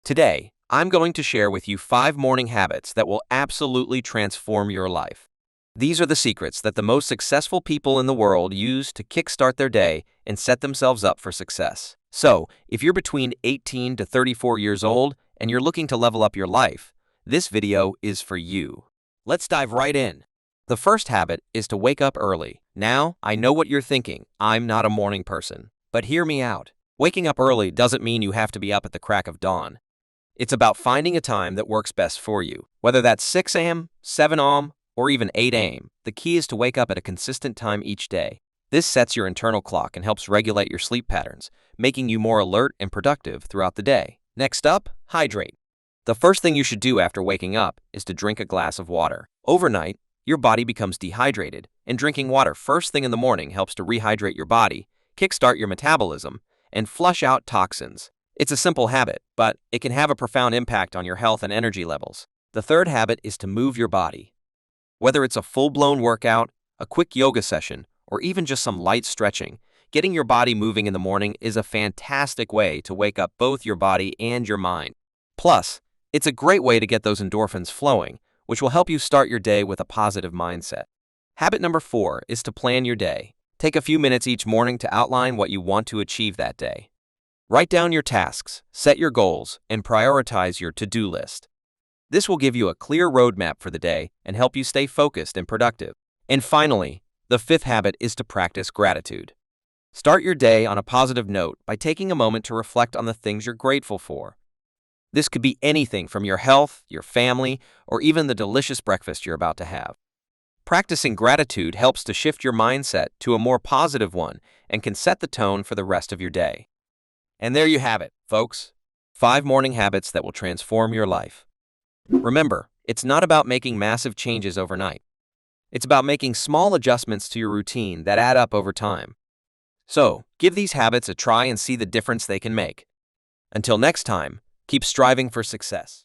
Today, I'm going to share with you 5 morning habits that will absolutely transform your life. These are the secrets that the most successful people in the world use to kickstart their day and set themselves up for success. So, if you're between 18 to 34 years old and you're looking to level up your life, this video is for you. Let's dive right in. The first habit is to wake up early. Now, I know what you're thinking. I'm not a morning person. But hear me out. Waking up early doesn't mean you have to be up at the crack of dawn. It's about finding a time that works best for you. Whether that's 6 a.m., 7 a.m., or even 8 a.m., the key is to wake up at a consistent time each day. This sets your internal clock and helps regulate your sleep patterns, making you more alert and productive throughout the day. Next up, hydrate. The first thing you should do after waking up is to drink a glass of water. Overnight, your body becomes dehydrated, and drinking water first thing in the morning helps to rehydrate your body, kickstart your metabolism, and flush out toxins. It's a simple habit, but it can have a profound impact on your health and energy levels. The third habit is to move your body. Whether it's a full-blown workout, a quick yoga session, or even just some light stretching, getting your body moving in the morning is a fantastic way to wake up both your body and your mind. Plus, it's a great way to get those endorphins flowing, which will help you start your day with a positive mindset. Habit number 4 is to plan your day. Take a few minutes each morning to outline what you want to achieve that day. Write down your tasks, set your goals, and prioritize your to-do list. This will give you a clear roadmap for the day and help you stay focused and productive. And finally, the fifth habit is to practice gratitude. Start your day on a positive note by taking a moment to reflect on the things you're grateful for. This could be anything from your health, your family, or even the delicious breakfast you're about to have. Practicing gratitude helps to shift your mindset to a more positive one and can set the tone for the rest of your day. And there you have it, folks. 5 morning habits that will transform your life. Remember, it's not about making massive changes overnight. It's about making small adjustments to your routine that add up over time. So, give these habits a try and see the difference they can make. Until next time, keep striving for success.